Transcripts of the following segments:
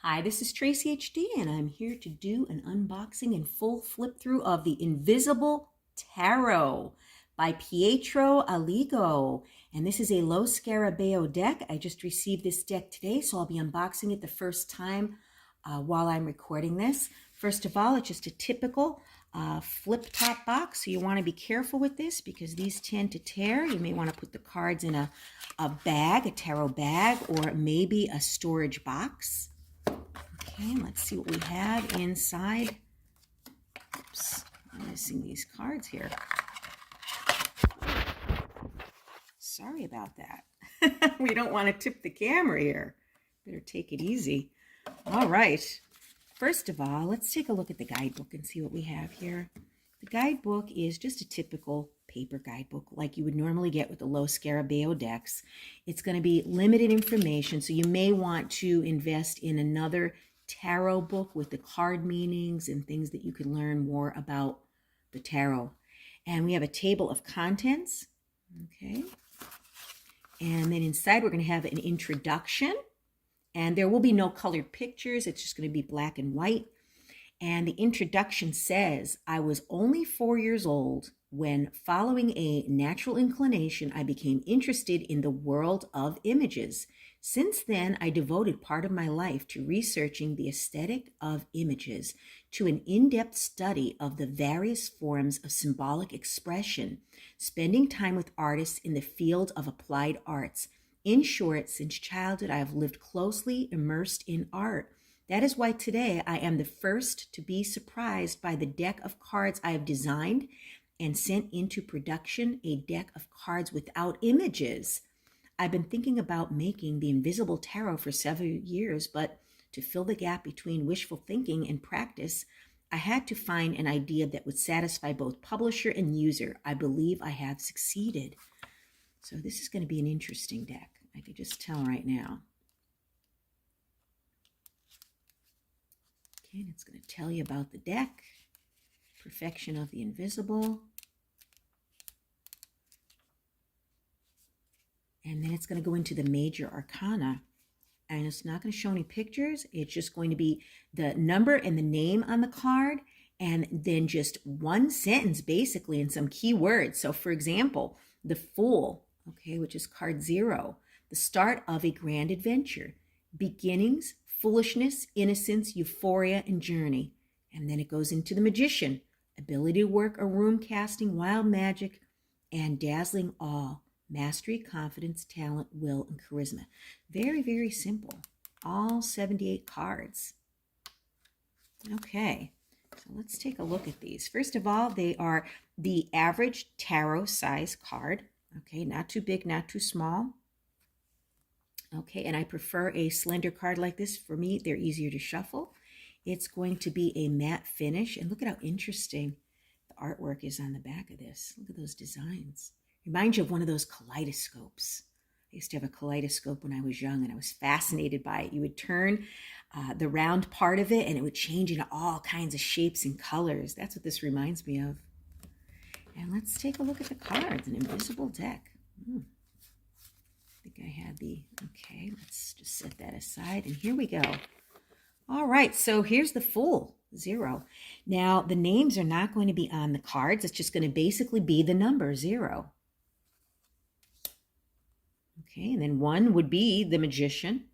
Hi, this is TraceyHD, and I'm here to do an unboxing and full flip through of the Invisible Tarot by Pietro Alligo. And this is a Lo Scarabeo deck. I just received this deck today, so I'll be unboxing it the first time while I'm recording this. First of all, it's just a typical flip top box, so you want to be careful with this because these tend to tear. You may want to put the cards in a bag, a tarot bag, or maybe a storage box. Okay, let's see what we have inside. Oops, I'm missing these cards here. Sorry about that. We don't want to tip the camera here. Better take it easy. All right. First of all, let's take a look at the guidebook and see what we have here. The guidebook is just a typical paper guidebook like you would normally get with the Lo Scarabeo decks. It's going to be limited information, so you may want to invest in another tarot book with the card meanings and things that you can learn more about the tarot. And we have a table of contents. Okay. And then inside we're going to have an introduction. And there will be no colored pictures. It's just going to be black and white. And the introduction says, I was only 4 years old when, following a natural inclination, I became interested in the world of images. Since then, I devoted part of my life to researching the aesthetic of images, to an in-depth study of the various forms of symbolic expression, spending time with artists in the field of applied arts. In short, since childhood, I have lived closely immersed in art. That is why today I am the first to be surprised by the deck of cards I have designed and sent into production, a deck of cards without images. I've been thinking about making the Invisible Tarot for several years, but to fill the gap between wishful thinking and practice, I had to find an idea that would satisfy both publisher and user. I believe I have succeeded. So this is going to be an interesting deck. I can just tell right now. Okay, and it's going to tell you about the deck, perfection of the invisible. And then it's going to go into the major arcana. And it's not going to show any pictures. It's just going to be the number and the name on the card, and then just one sentence basically and some key words. So for example, the Fool, okay, which is card 0, the start of a grand adventure, beginnings, foolishness, innocence, euphoria, and journey. And then it goes into the Magician, ability to work a room, casting wild magic and dazzling awe, mastery, confidence, talent, will, and charisma. Very, very simple. All 78 cards. Okay, so let's take a look at these. First of all, they are the average tarot size card. Okay, not too big, not too small. Okay, and I prefer a slender card like this. For me, they're easier to shuffle. It's going to be a matte finish. And look at how interesting the artwork is on the back of this. Look at those designs. Reminds you of one of those kaleidoscopes. I used to have a kaleidoscope when I was young, and I was fascinated by it. You would turn the round part of it, and it would change into all kinds of shapes and colors. That's what this reminds me of. And let's take a look at the cards. An invisible deck. I think I had okay, let's just set that aside. And here we go. All right, so here's the Fool, 0. Now, the names are not going to be on the cards. It's just going to basically be the number 0. Okay, and then 1 would be the Magician.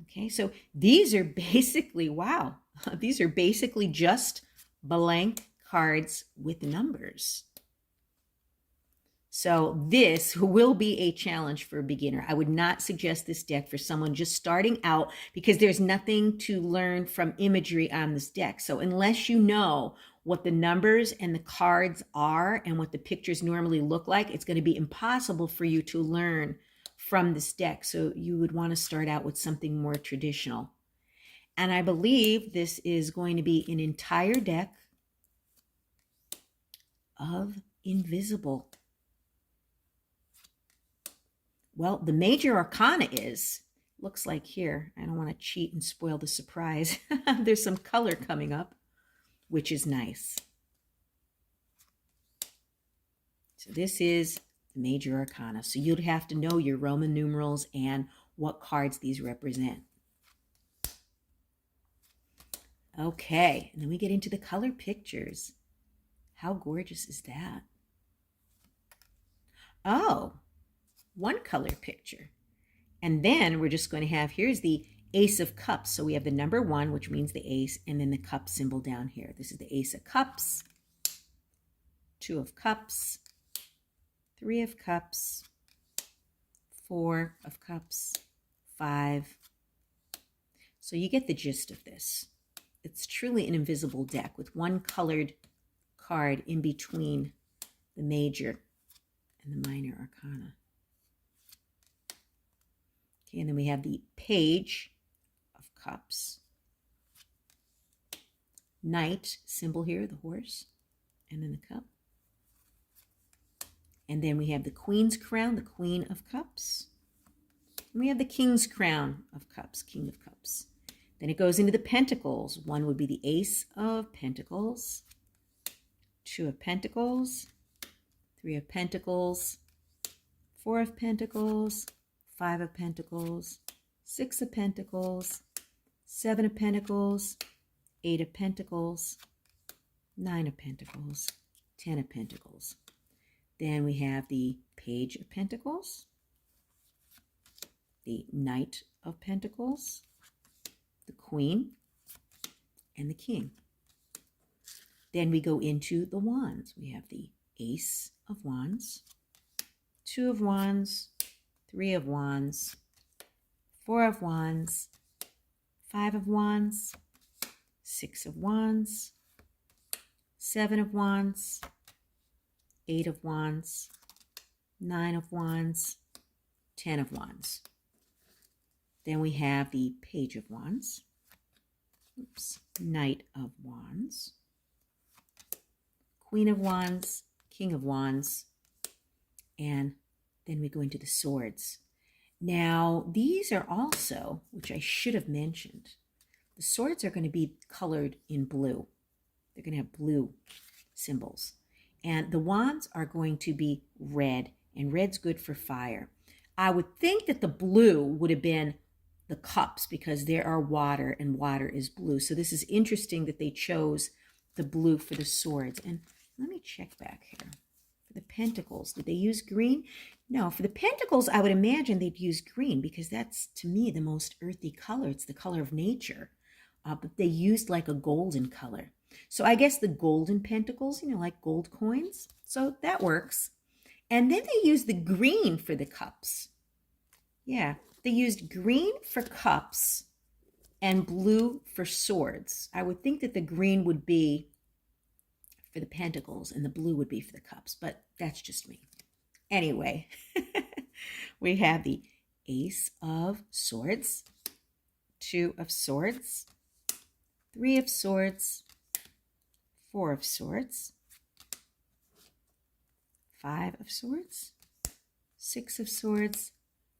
Okay, so these are basically, wow, these are basically just blank cards with numbers. So this will be a challenge for a beginner. I would not suggest this deck for someone just starting out because there's nothing to learn from imagery on this deck. So unless you know what the numbers and the cards are and what the pictures normally look like, it's going to be impossible for you to learn from this deck. So you would want to start out with something more traditional. And I believe this is going to be an entire deck of invisible. Well, the major arcana is, looks like here, I don't want to cheat and spoil the surprise. There's some color coming up, which is nice. So this is the major arcana. So you'd have to know your Roman numerals and what cards these represent. Okay, and then we get into the color pictures. How gorgeous is that? Oh, one color picture. And then we're just going to have, here's the Ace of Cups. So we have the number 1, which means the ace, and then the cup symbol down here. This is the Ace of Cups, 2 of Cups, 3 of Cups, 4 of Cups, 5. So you get the gist of this. It's truly an invisible deck with one colored card in between the major and the minor arcana. Okay, and then we have the Page of Cups. Knight symbol here, the horse, and then the cup. And then we have the Queen's crown, the Queen of Cups. And we have the King's crown of Cups, King of Cups. Then it goes into the Pentacles. 1 would be the Ace of Pentacles, 2 of Pentacles, 3 of Pentacles, 4 of Pentacles, 5 of Pentacles, 6 of Pentacles, 7 of Pentacles, 8 of Pentacles, 9 of Pentacles, 10 of Pentacles. Then we have the Page of Pentacles, the Knight of Pentacles, the Queen, and the King. Then we go into the Wands. We have the Ace of Wands, 2 of Wands, 3 of Wands, 4 of Wands, 5 of Wands, 6 of Wands, 7 of Wands, 8 of Wands, 9 of Wands, 10 of Wands. Then we have the Page of Wands, Knight of Wands, Queen of Wands, King of Wands, and then we go into the Swords. Now, these are also, which I should have mentioned, the swords are going to be colored in blue. They're going to have blue symbols. And the wands are going to be red, and red's good for fire. I would think that the blue would have been the cups because there are water and water is blue. So this is interesting that they chose the blue for the swords. And let me check back here. For the pentacles, did they use green? No, for the pentacles, I would imagine they'd use green because that's, to me, the most earthy color. It's the color of nature. But they used like a golden color. So I guess the golden pentacles, like gold coins. So that works. And then they used the green for the cups. Yeah, they used green for cups and blue for swords. I would think that the green would be for the pentacles and the blue would be for the cups, but that's just me. Anyway, we have the Ace of Swords, 2 of Swords, 3 of Swords, 4 of Swords, 5 of Swords, 6 of Swords,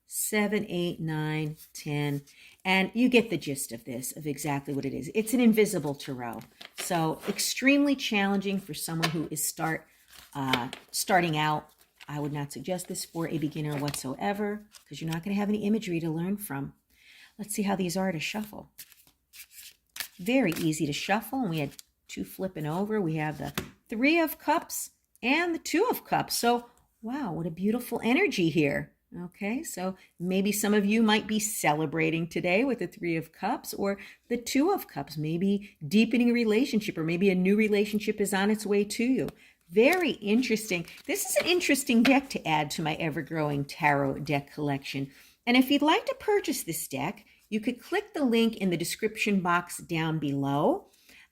7, 8, 9, 10. And you get the gist of this, of exactly what it is. It's an invisible tarot. So extremely challenging for someone who is starting out. I would not suggest this for a beginner whatsoever because you're not going to have any imagery to learn from. Let's see how these are to shuffle. Very easy to shuffle. And we had 2 flipping over. We have the 3 of Cups and the 2 of Cups. So, wow, what a beautiful energy here. Okay, so maybe some of you might be celebrating today with the 3 of Cups or the 2 of Cups, maybe deepening a relationship or maybe a new relationship is on its way to you. Very interesting. This is an interesting deck to add to my ever-growing tarot deck collection. And if you'd like to purchase this deck, you could click the link in the description box down below.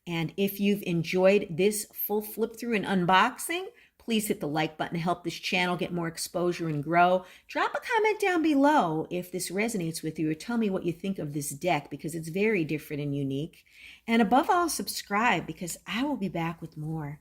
And if you've enjoyed this full flip through and unboxing, please hit the like button to help this channel get more exposure and grow. Drop a comment down below if this resonates with you or tell me what you think of this deck because it's very different and unique. And above all, subscribe because I will be back with more.